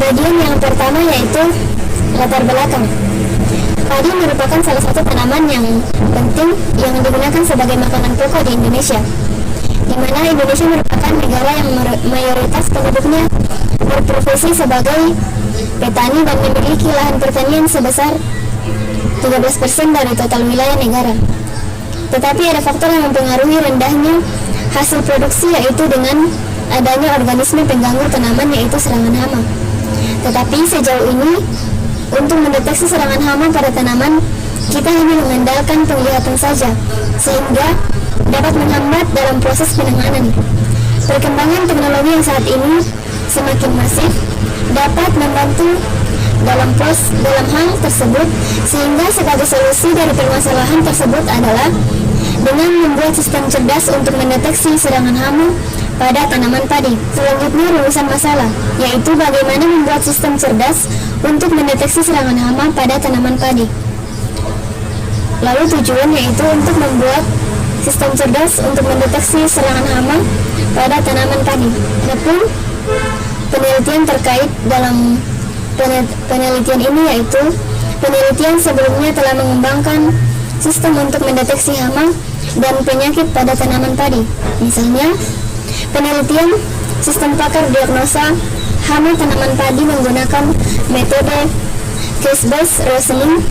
Bagian yang pertama yaitu latar belakang. Padi merupakan salah satu tanaman yang penting yang digunakan sebagai makanan pokok di Indonesia, di mana Indonesia merupakan negara yang mayoritas penduduknya berprofesi sebagai petani dan memiliki lahan pertanian sebesar 13% dari total wilayah negara. Tetapi ada faktor yang mempengaruhi rendahnya hasil produksi, yaitu dengan adanya organisme pengganggu tanaman, yaitu serangan hama. Tetapi sejauh ini, untuk mendeteksi serangan hama pada tanaman, kita hanya mengandalkan penglihatan saja, sehingga dapat menghambat dalam proses penanganan. Perkembangan teknologi yang saat ini semakin masif dapat membantu dalam hal tersebut, sehingga sebagai solusi dari permasalahan tersebut adalah dengan membuat sistem cerdas untuk mendeteksi serangan hama pada tanaman padi. Selanjutnya, rumusan masalah, yaitu bagaimana membuat sistem cerdas untuk mendeteksi serangan hama pada tanaman padi. Lalu tujuan yaitu untuk membuat sistem cerdas untuk mendeteksi serangan hama pada tanaman padi. Adapun penelitian terkait dalam penelitian ini yaitu penelitian sebelumnya telah mengembangkan sistem untuk mendeteksi hama dan penyakit pada tanaman padi. Misalnya, penelitian sistem pakar diagnosa hama tanaman padi menggunakan metode case-based reasoning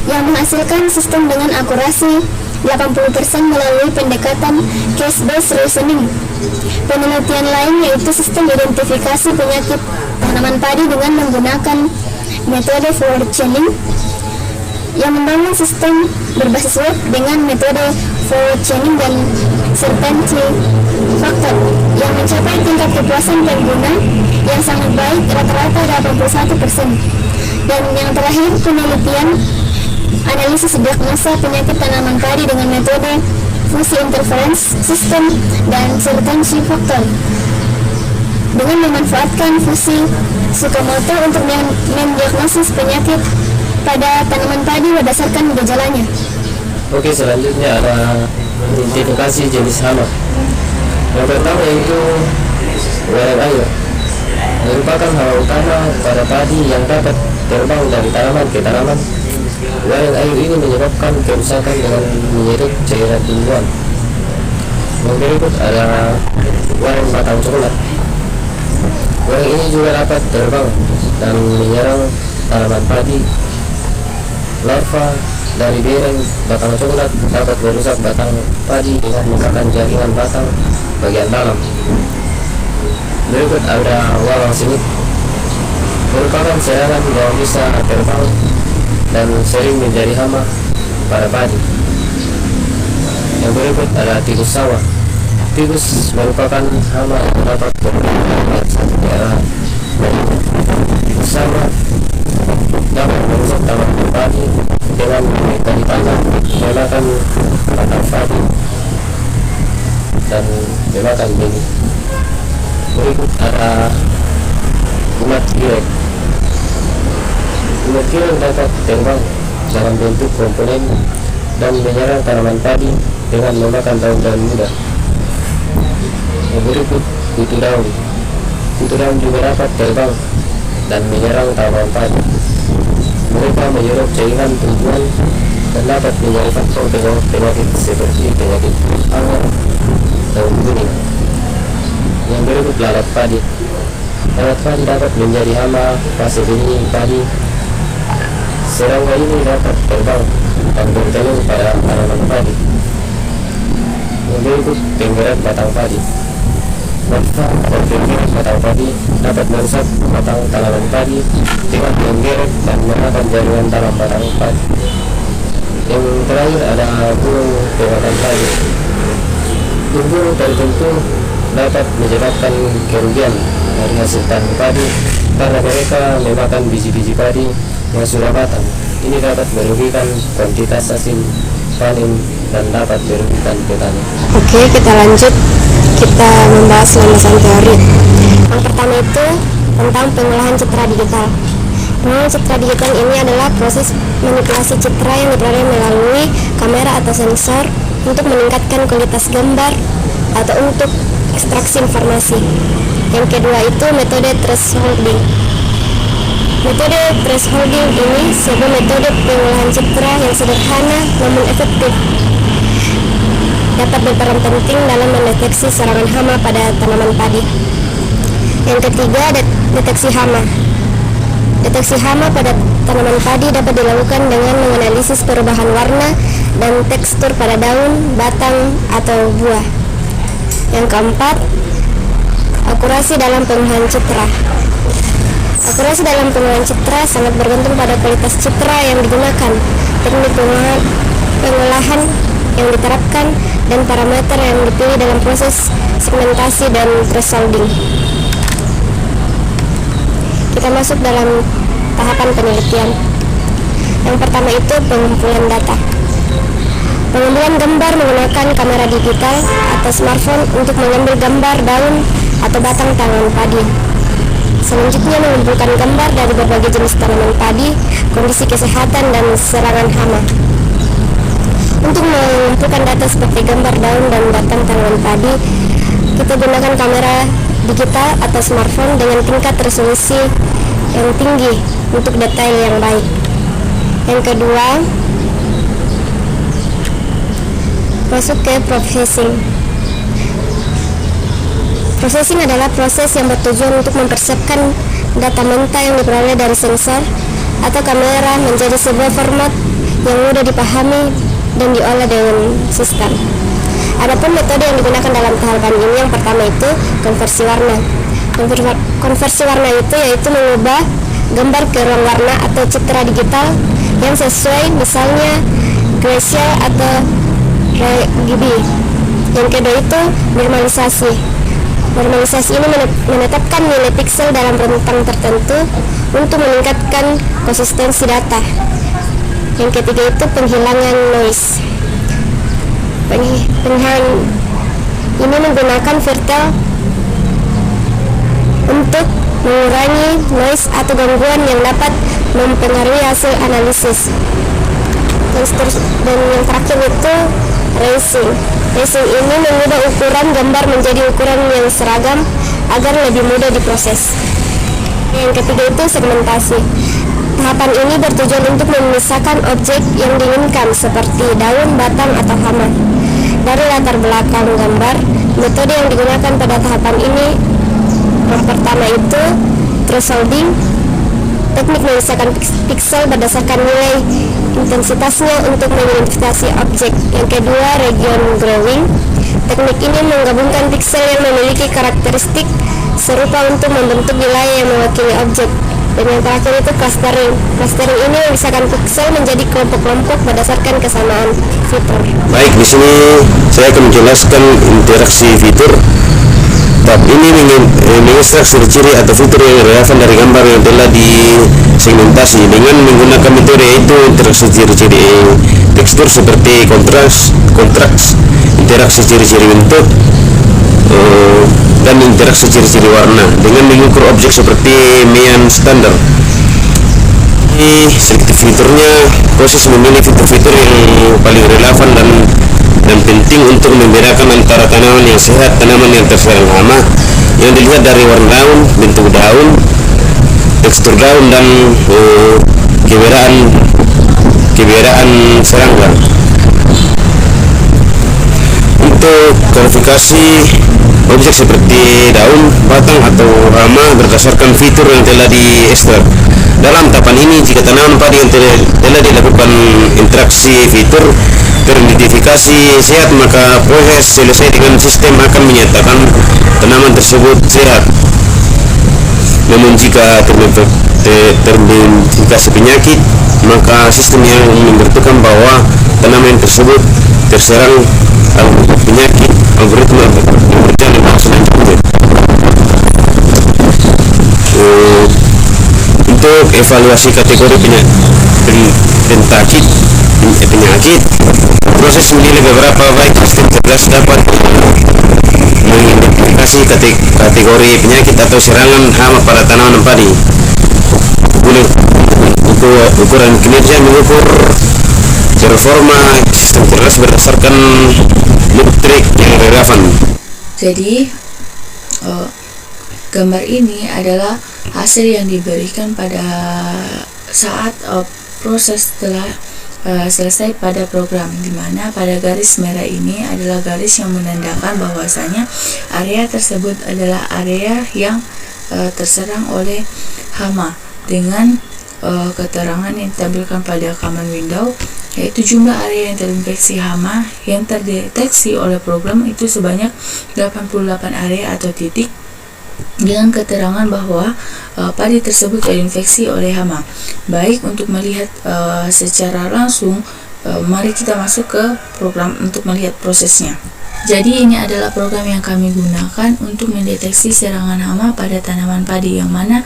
yang menghasilkan sistem dengan akurasi 80% melalui pendekatan case-based reasoning. Penelitian lain yaitu sistem identifikasi penyakit tanaman padi dengan menggunakan metode forward chaining yang membangun sistem berbasis web dengan metode forward chaining dan certainty factor yang mencapai tingkat kepuasan pengguna yang sangat baik, rata-rata 81%. Dan yang terakhir, penelitian analisis diagnosa penyakit tanaman padi dengan metode fusi interference system dan certainty factor dengan memanfaatkan fusi Tsukamoto untuk mendiagnosis penyakit pada tanaman padi berdasarkan gejalanya. Oke, selanjutnya ada identifikasi jenis hama. Yang pertama yaitu waring air, merupakan hama utama pada padi yang dapat terbang dari tanaman ke tanaman. Waring air ini menyebabkan kerusakan dengan menyedot cairan tumbuhan. Yang berikut ada waring batang coklat. Waring ini juga dapat terbang dan menyerang tanaman padi. Larva dari bereng batang coklat dapat merusak batang padi dengan memakan jaringan batang bagian dalam. Berikut ada walang singit, merupakan serangga yang bisa terbang dan sering menjadi hama pada padi. Yang berikut ada tikus sawah. Tikus merupakan hama yang dapat berkembang di satu daerah. Tikus sawah dapat merusak tanaman padi dengan memakan tanah, memakan batang padi, dan memakan benih. Berikut ada umat kirek. Umat kirek dapat terbang dalam bentuk komponen dan menyerang tanaman padi dengan memakan daun-daun muda. Yang berikut kutu daun. Kutu daun juga dapat terbang dan menyerang tanaman padi. Mereka menyerap cairan tumbuhan dan dapat menjadi faktor penyakit seperti penyakit hama daun kuning. Yang berikut lalat padi. Lalat padi dapat menjadi hama fase benih padi. Serangga ini dapat terbang dan bertelur pada tanaman padi. Yang berikut penggerak batang padi. Larva dan penggerak batang padi dapat merusak batang tanaman padi dengan menggerek dan memakan jaringan dalam batang padi. Yang terakhir ada burung pemakan padi. Burung tertentu dapat menyebabkan kerugian dari hasil tanaman padi karena mereka memakan biji-biji padi yang sudah matang. Ini dapat merugikan kuantitas hasil panen dan dapat merugikan petani. Oke, kita lanjut. Kita membahas landasan teori. Yang pertama itu tentang pengolahan citra digital. Pengolahan citra digital ini adalah proses manipulasi citra yang diperoleh melalui kamera atau sensor untuk meningkatkan kualitas gambar atau untuk ekstraksi informasi. Yang kedua itu metode thresholding. Metode thresholding ini sebuah metode pengolahan citra yang sederhana namun efektif. Dapat berperan penting dalam mendeteksi serangan hama pada tanaman padi. Yang ketiga, deteksi hama. Deteksi hama pada tanaman padi dapat dilakukan dengan menganalisis perubahan warna dan tekstur pada daun, batang, atau buah. Yang keempat, akurasi dalam pengolahan citra. Akurasi dalam pengolahan citra sangat bergantung pada kualitas citra yang digunakan, teknik pengolahan yang diterapkan, dan parameter yang dipilih dalam proses segmentasi dan thresholding. Kita masuk dalam tahapan penelitian. Yang pertama itu pengumpulan data. Pengumpulan gambar menggunakan kamera digital atau smartphone untuk mengambil gambar daun atau batang tanaman padi. Selanjutnya mengumpulkan gambar dari berbagai jenis tanaman padi, kondisi kesehatan, dan serangan hama. Untuk mengumpulkan data seperti gambar daun dan batang tanaman padi, kita gunakan kamera digital atau smartphone dengan tingkat resolusi yang tinggi untuk detail yang baik. Yang kedua, masuk ke processing. Processing adalah proses yang bertujuan untuk mempersiapkan data mentah yang diperoleh dari sensor atau kamera menjadi sebuah format yang mudah dipahami dan diolah dengan sistem. Adapun metode yang digunakan dalam tahapan ini, yang pertama itu konversi warna. Konversi warna itu yaitu mengubah gambar ke ruang warna atau citra digital yang sesuai, misalnya grayscale atau RGB. Yang kedua itu normalisasi. Normalisasi ini menetapkan nilai piksel dalam rentang tertentu untuk meningkatkan konsistensi data. Yang ketiga itu penghilangan noise. Penghilangan ini menggunakan virtual untuk mengurangi noise atau gangguan yang dapat mempengaruhi hasil analisis. Dan yang terakhir itu racing. Racing ini mengubah ukuran gambar menjadi ukuran yang seragam agar lebih mudah diproses. Yang ketiga itu segmentasi. Tahapan ini bertujuan untuk memisahkan objek yang diinginkan seperti daun, batang, atau hama dari latar belakang gambar. Metode yang digunakan pada tahapan ini, yang pertama itu thresholding, teknik memisahkan piksel berdasarkan nilai intensitasnya untuk mengidentifikasi objek. Yang kedua, region growing. Teknik ini menggabungkan piksel yang memiliki karakteristik serupa untuk membentuk wilayah yang mewakili objek. Dan yang terakhir itu clustering. Clustering ini memisahkan piksel menjadi kelompok-kelompok berdasarkan kesamaan fitur. Baik, di sini saya akan menjelaskan interaksi fitur. Tahap ini mengekstrak ciri-ciri atau fitur yang relevan dari gambar yang telah disegmentasi dengan menggunakan metode yaitu interaksi ciri-ciri tekstur seperti kontras, interaksi ciri-ciri bentuk, dan interaksi ciri-ciri warna dengan mengukur objek seperti mean standar. Ini sedikit fiturnya, proses memilih fitur-fitur yang paling relevan dan penting untuk membedakan antara tanaman yang sehat, tanaman yang terserang hama yang dilihat dari warna daun, bentuk daun, tekstur daun, dan keberadaan serangga. Untuk klasifikasi objek seperti daun, batang, atau hama berdasarkan fitur yang telah diekstrak. Dalam tahapan ini, jika tanaman padi yang telah dilakukan interaksi fitur teridentifikasi sehat, maka proses selesai dengan sistem akan menyatakan tanaman tersebut sehat. Namun jika teridentifikasi penyakit, maka sistem yang memberitakan bahwa tanaman tersebut terserang penyakit. Algoritma yang berjalan selanjutnya. Untuk evaluasi kategori penyakit, proses menilai beberapa baik sistem cerdas dapat mengidentifikasi kategori penyakit atau serangan hama pada tanaman padi. Ukuran kinerja mengukur performa sistem cerdas berdasarkan metrik yang relevan. Jadi gambar ini adalah hasil yang diberikan pada saat proses telah selesai pada program, di mana pada garis merah ini adalah garis yang menandakan bahwasanya area tersebut adalah area yang terserang oleh hama dengan keterangan yang ditampilkan pada command window, yaitu jumlah area yang terinfeksi hama yang terdeteksi oleh program itu sebanyak 88 area atau titik, dengan keterangan bahwa padi tersebut terinfeksi oleh hama. Baik, untuk melihat secara langsung, mari kita masuk ke program untuk melihat prosesnya. Jadi ini adalah program yang kami gunakan untuk mendeteksi serangan hama pada tanaman padi, yang mana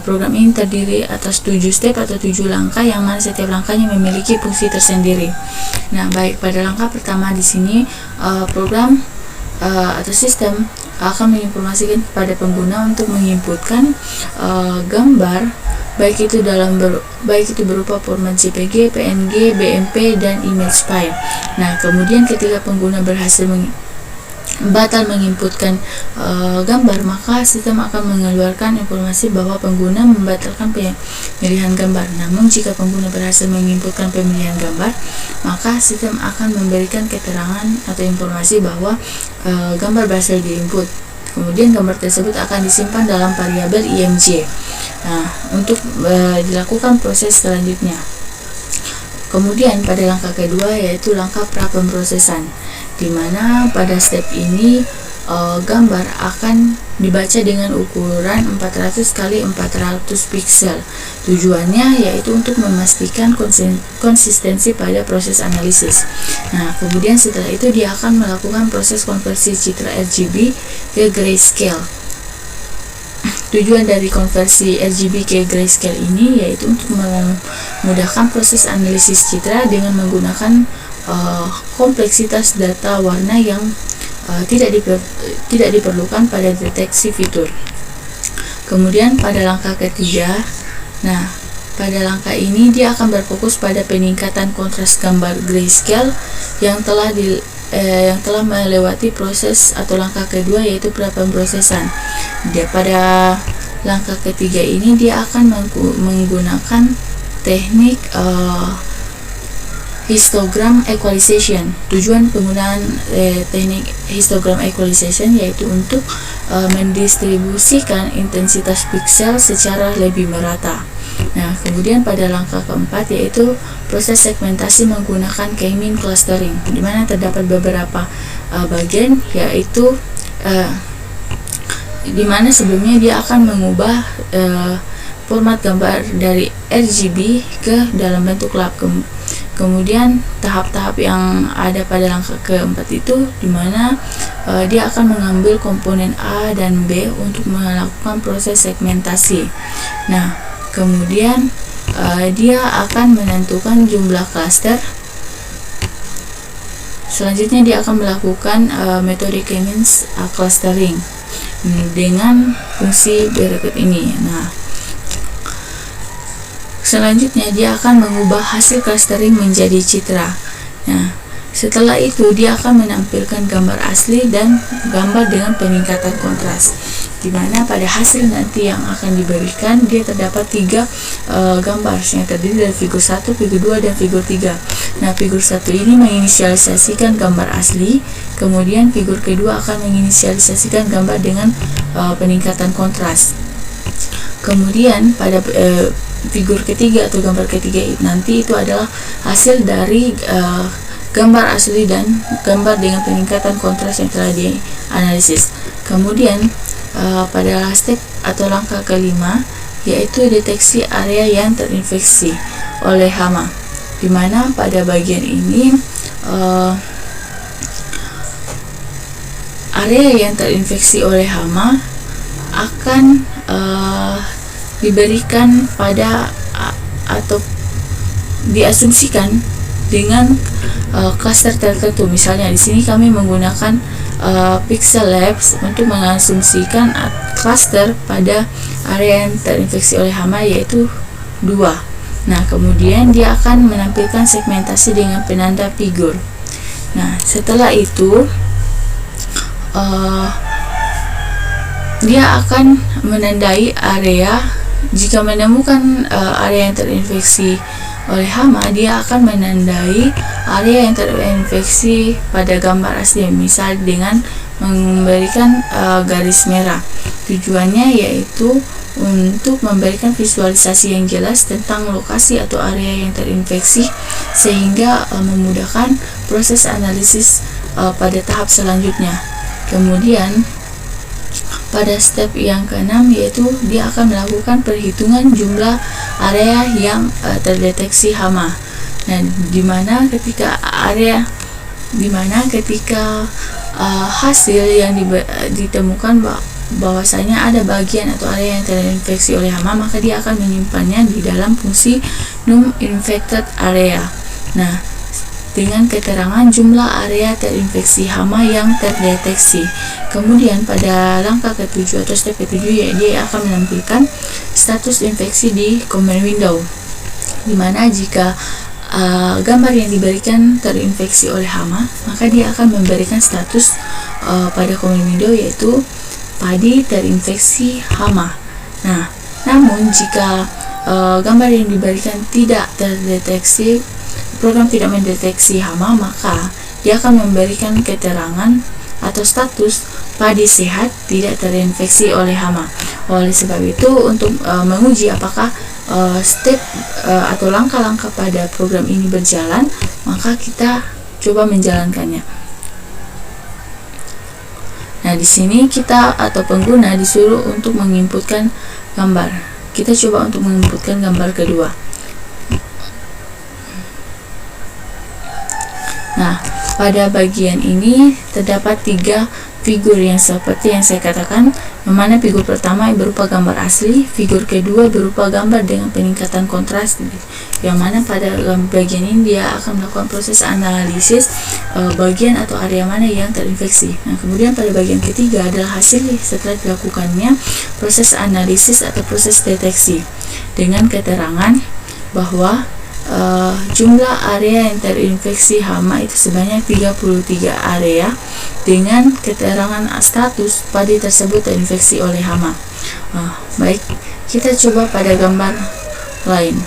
program ini terdiri atas 7 step atau 7 langkah, yang mana setiap langkahnya memiliki fungsi tersendiri. Nah, baik, pada langkah pertama di sini program atau sistem akan menginformasikan kepada pengguna untuk menginputkan gambar, baik itu berupa format JPG, PNG, BMP, dan image file. Nah, kemudian ketika pengguna berhasil batal menginputkan gambar, maka sistem akan mengeluarkan informasi bahwa pengguna membatalkan pemilihan gambar. Namun jika pengguna berhasil menginputkan pemilihan gambar, maka sistem akan memberikan keterangan atau informasi bahwa gambar berhasil diinput. Kemudian gambar tersebut akan disimpan dalam variabel img. Nah, untuk dilakukan proses selanjutnya. Kemudian pada langkah kedua, yaitu langkah pra-pemrosesan, di mana pada step ini gambar akan dibaca dengan ukuran 400 x 400 pixel. Tujuannya yaitu untuk memastikan konsistensi pada proses analisis. Nah, kemudian setelah itu dia akan melakukan proses konversi citra RGB ke grayscale. Tujuan dari konversi RGB ke grayscale ini yaitu untuk memudahkan proses analisis citra dengan menggunakan kompleksitas data warna yang tidak diperlukan pada deteksi fitur. Kemudian pada langkah ketiga, nah pada langkah ini dia akan berfokus pada peningkatan kontras gambar grayscale yang telah melewati proses atau langkah kedua, yaitu pra-pemrosesan. Pada langkah ketiga ini dia akan menggunakan teknik histogram equalization. Tujuan penggunaan teknik histogram equalization yaitu untuk mendistribusikan intensitas pixel secara lebih merata. Nah, kemudian pada langkah keempat yaitu proses segmentasi menggunakan K-mean clustering, di mana terdapat beberapa bagian, yaitu di mana sebelumnya dia akan mengubah format gambar dari RGB ke dalam bentuk lap. Kemudian tahap-tahap yang ada pada langkah keempat itu, di mana dia akan mengambil komponen A dan B untuk melakukan proses segmentasi. Nah, kemudian dia akan menentukan jumlah cluster. Selanjutnya dia akan melakukan metode K-mean clustering dengan fungsi berikut ini. Nah, selanjutnya dia akan mengubah hasil clustering menjadi citra. Nah, setelah itu dia akan menampilkan gambar asli dan gambar dengan peningkatan kontras, di mana pada hasil nanti yang akan diberikan dia terdapat 3 gambar yang terdiri dari figur 1, figur 2, dan figur 3. Nah, figur 1 ini menginisialisasikan gambar asli, kemudian figur kedua akan menginisialisasikan gambar dengan peningkatan kontras. Kemudian pada figur ketiga atau gambar ketiga nanti itu adalah hasil dari gambar asli dan gambar dengan peningkatan kontras yang telah dianalisis. Kemudian pada step atau langkah kelima yaitu deteksi area yang terinfeksi oleh hama, di mana pada bagian ini area yang terinfeksi oleh hama akan diberikan pada atau diasumsikan dengan cluster tertentu. Misalnya di sini kami menggunakan Pixel Labs untuk mengasumsikan cluster pada area yang terinfeksi oleh hama yaitu 2. Nah, kemudian dia akan menampilkan segmentasi dengan penanda figur. Nah, setelah itu dia akan menandai area. Jika menemukan area yang terinfeksi oleh hama, dia akan menandai area yang terinfeksi pada gambar asli, misal dengan memberikan garis merah. Tujuannya yaitu untuk memberikan visualisasi yang jelas tentang lokasi atau area yang terinfeksi, sehingga memudahkan proses analisis pada tahap selanjutnya. Kemudian pada step yang keenam, yaitu dia akan melakukan perhitungan jumlah area yang terdeteksi hama. Nah, dimana ketika hasil yang ditemukan bahwasanya ada bagian atau area yang terinfeksi oleh hama, maka dia akan menyimpannya di dalam fungsi num infected area. Nah, dengan keterangan jumlah area terinfeksi hama yang terdeteksi. Kemudian pada langkah ke-7 atau step ke-7, dia akan menampilkan status infeksi di command window, dimana jika gambar yang diberikan terinfeksi oleh hama, maka dia akan memberikan status pada command window, yaitu padi terinfeksi hama. Nah, namun jika gambar yang diberikan tidak terdeteksi, program tidak mendeteksi hama, maka dia akan memberikan keterangan atau status padi sehat tidak terinfeksi oleh hama. Oleh sebab itu, untuk menguji apakah step atau langkah-langkah pada program ini berjalan, maka kita coba menjalankannya. Nah, di sini kita atau pengguna disuruh untuk menginputkan gambar. Kita coba untuk menginputkan gambar kedua. Nah, pada bagian ini terdapat 3 figur yang seperti yang saya katakan, yang mana figur pertama berupa gambar asli, figur kedua berupa gambar dengan peningkatan kontras, yang mana pada bagian ini dia akan melakukan proses analisis bagian atau area mana yang terinfeksi. Nah, kemudian pada bagian ketiga adalah hasil setelah dilakukannya proses analisis atau proses deteksi, dengan keterangan bahwa jumlah area yang terinfeksi hama itu sebanyak 33 area, dengan keterangan status padi tersebut terinfeksi oleh hama. Baik, kita coba pada gambar lain.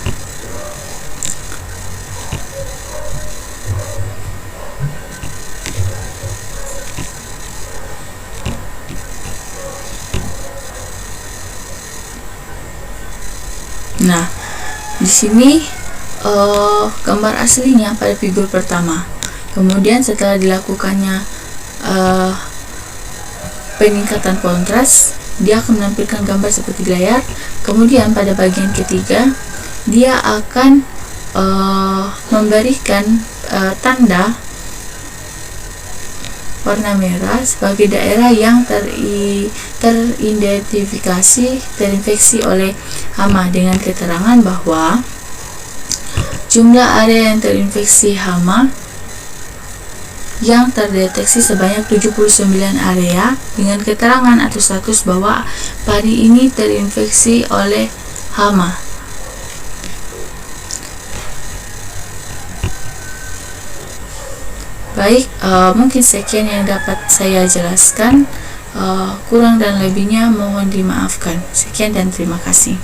Nah, di sini gambar aslinya pada figur pertama. Kemudian setelah dilakukannya peningkatan kontras, dia akan menampilkan gambar seperti di layar. Kemudian pada bagian ketiga, dia akan memberikan tanda warna merah sebagai daerah yang teridentifikasi terinfeksi oleh hama, dengan keterangan bahwa jumlah area yang terinfeksi hama yang terdeteksi sebanyak 79 area, dengan keterangan atau status bahwa padi ini terinfeksi oleh hama. Baik, mungkin sekian yang dapat saya jelaskan. Kurang dan lebihnya mohon dimaafkan. Sekian dan terima kasih.